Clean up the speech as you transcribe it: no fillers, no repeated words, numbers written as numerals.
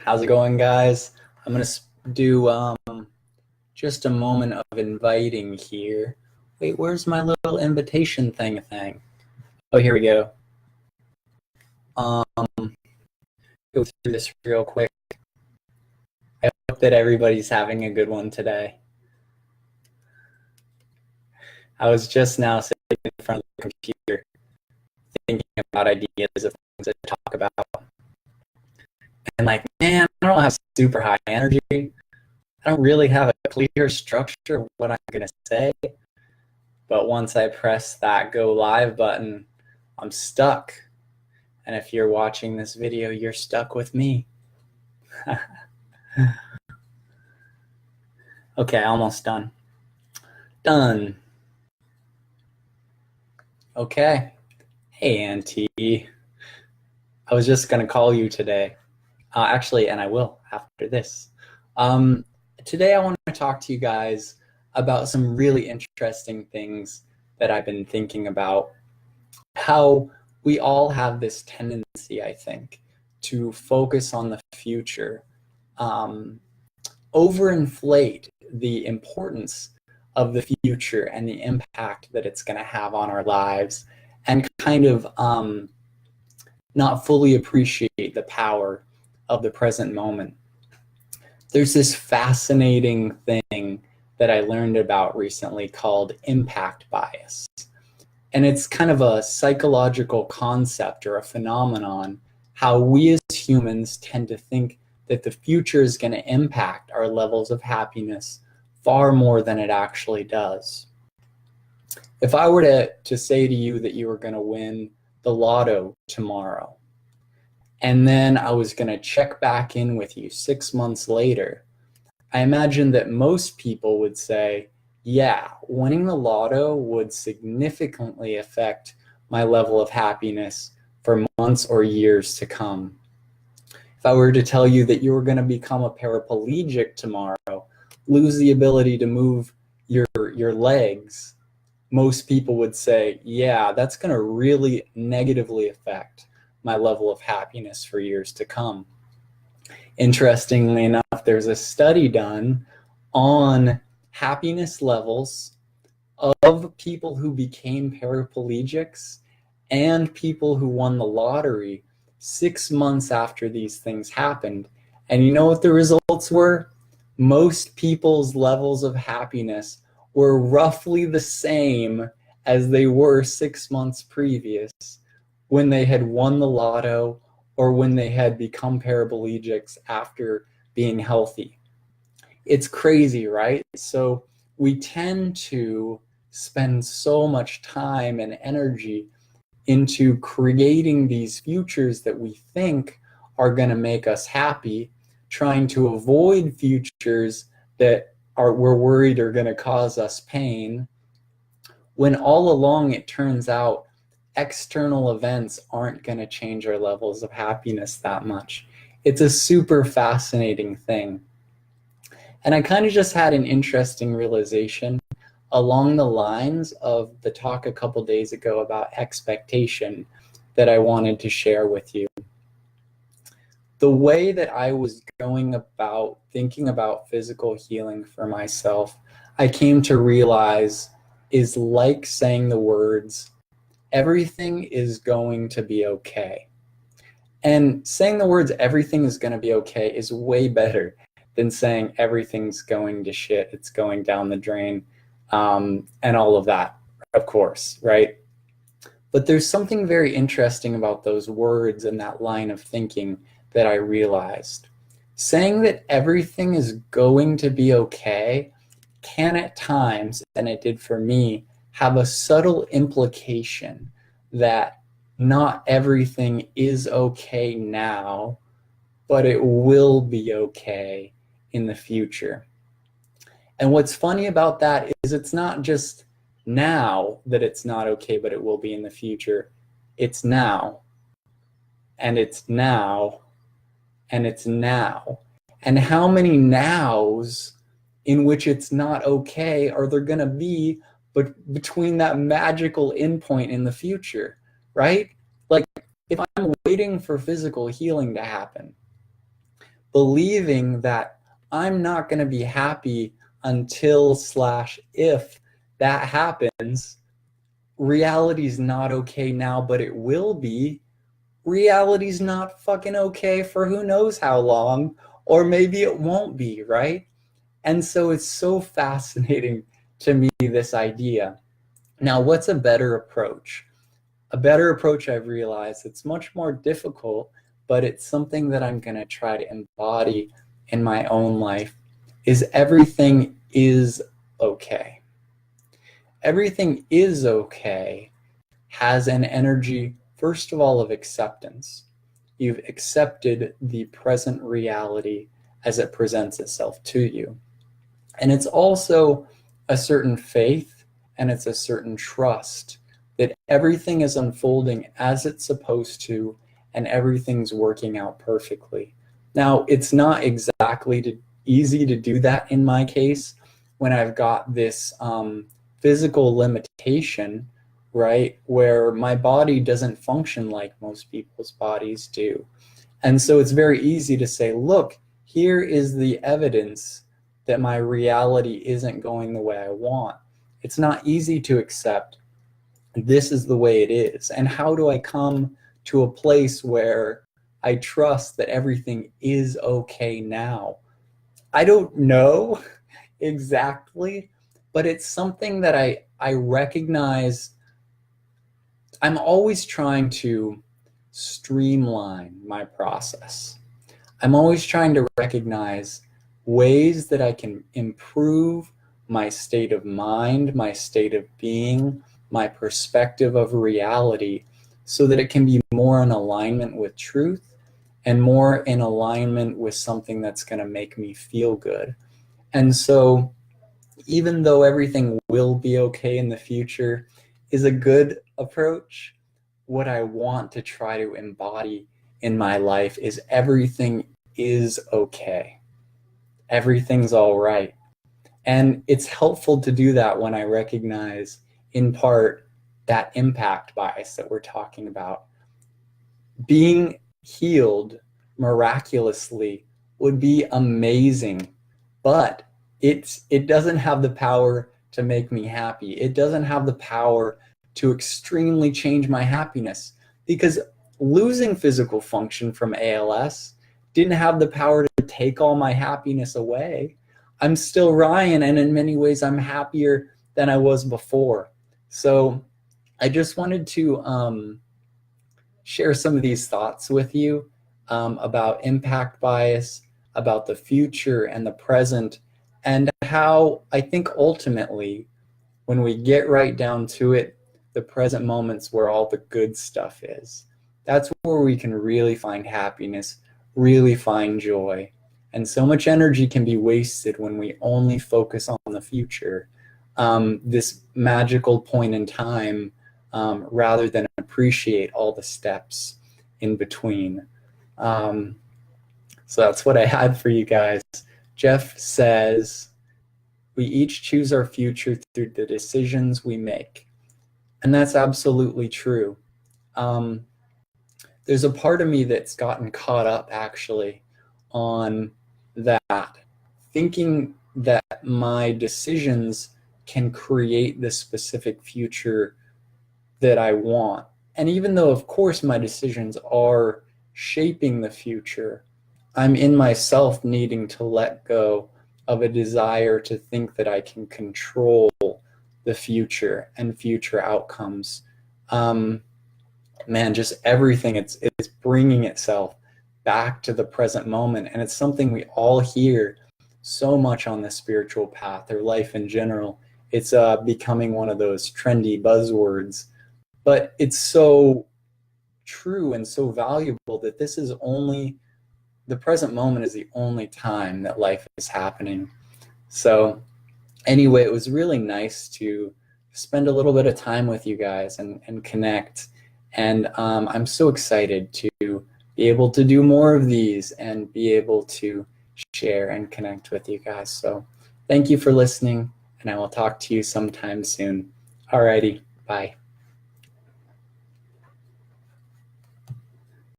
How's it going, guys? I'm going to do just a moment of inviting here. Wait, where's my little invitation thing? Oh, here we go. Go through this real quick. I hope that everybody's having a good one today. I was just now sitting in front of the computer thinking about ideas of things to talk about. And like, man, I don't have super high energy. I don't really have a clear structure of what I'm going to say. But once I press that go live button, I'm stuck. And if you're watching this video, you're stuck with me. Okay, almost done. Done. Okay. Hey, Auntie. I was just going to call you today. Actually, and I will after this. Today I want to talk to you guys about some really interesting things that I've been thinking about. How we all have this tendency, I think, to focus on the future, overinflate the importance of the future and the impact that it's going to have on our lives, and kind of not fully appreciate the power of the present moment. There's this fascinating thing that I learned about recently called impact bias. And it's kind of a psychological concept or a phenomenon, how we as humans tend to think that the future is going to impact our levels of happiness far more than it actually does. If I were to say to you that you were going to win the lotto tomorrow, and then I was going to check back in with you 6 months later, I imagine that most people would say, yeah, winning the lotto would significantly affect my level of happiness for months or years to come. If I were to tell you that you were going to become a paraplegic tomorrow, lose the ability to move your legs, most people would say, yeah, that's going to really negatively affect my level of happiness for years to come. Interestingly enough, there's a study done on happiness levels of people who became paraplegics and people who won the lottery 6 months after these things happened. And you know what the results were? Most people's levels of happiness were roughly the same as they were 6 months previous when they had won the lotto or when they had become paraplegics after being healthy. It's crazy, right? So we tend to spend so much time and energy into creating these futures that we think are going to make us happy, trying to avoid futures that we're worried are going to cause us pain, when all along it turns out external events aren't going to change our levels of happiness that much. It's a super fascinating thing. And I kind of just had an interesting realization along the lines of the talk a couple days ago about expectation that I wanted to share with you. The way that I was going about thinking about physical healing for myself, I came to realize is like saying the words, everything is going to be okay. And saying the words, everything is going to be okay, is way better than saying everything's going to shit, it's going down the drain, and all of that, of course, right? But there's something very interesting about those words and that line of thinking that I realized. Saying that everything is going to be okay can at times, and it did for me, have a subtle implication that not everything is okay now, but it will be okay in the future. And what's funny about that is it's not just now that it's not okay, but it will be in the future. It's now, and it's now, and it's now. And how many nows in which it's not okay are there going to be between that magical endpoint in the future, right? Like if I'm waiting for physical healing to happen, believing that I'm not going to be happy until / if that happens. Reality's not okay now, but it will be. Reality's not fucking okay for who knows how long, or maybe it won't be, right? And so it's so fascinating to me, this idea. Now, what's a better approach? A better approach, I've realized, it's much more difficult, but it's something that I'm going to try to embody in my own life, is everything is okay. Everything is okay has an energy, first of all, of acceptance. You've accepted the present reality as it presents itself to you. And it's also a certain faith, and it's a certain trust that everything is unfolding as it's supposed to, and everything's working out perfectly. Now, it's not exactly easy to do that in my case when I've got this physical limitation, right, where my body doesn't function like most people's bodies do. And so it's very easy to say, look, here is the evidence that my reality isn't going the way I want. It's not easy to accept this is the way it is. And how do I come to a place where I trust that everything is okay now? I don't know exactly, but it's something that I recognize. I'm always trying to streamline my process. I'm always trying to recognize ways that I can improve my state of mind, my state of being, my perspective of reality, so that it can be more in alignment with truth and more in alignment with something that's going to make me feel good. And so, even though everything will be okay in the future is a good approach, what I want to try to embody in my life is everything is okay. Everything's all right. And it's helpful to do that when I recognize, in part, that impact bias that we're talking about. Being healed miraculously would be amazing, but it doesn't have the power to make me happy. It doesn't have the power to extremely change my happiness, because losing physical function from ALS didn't have the power to take all my happiness away. I'm still Ryan, and in many ways I'm happier than I was before. So I just wanted to share some of these thoughts with you about impact bias, about the future and the present, and how I think ultimately, when we get right down to it, the present moment's where all the good stuff is. That's where we can really find happiness, really find joy. And so much energy can be wasted when we only focus on the future, this magical point in time, rather than appreciate all the steps in between. So that's what I had for you guys. Jeff says, we each choose our future through the decisions we make. And that's absolutely true. There's a part of me that's gotten caught up actually on that, thinking that my decisions can create the specific future that I want. And even though, of course, my decisions are shaping the future, I'm in myself needing to let go of a desire to think that I can control the future and future outcomes. Man, just everything, it's bringing itself back to the present moment. And it's something we all hear so much on the spiritual path or life in general. It's becoming one of those trendy buzzwords, but it's so true and so valuable that this is only, the present moment is the only time that life is happening. So anyway, it was really nice to spend a little bit of time with you guys and connect. And I'm so excited to be able to do more of these and be able to share and connect with you guys. So thank you for listening, and I will talk to you sometime soon. Alrighty, bye.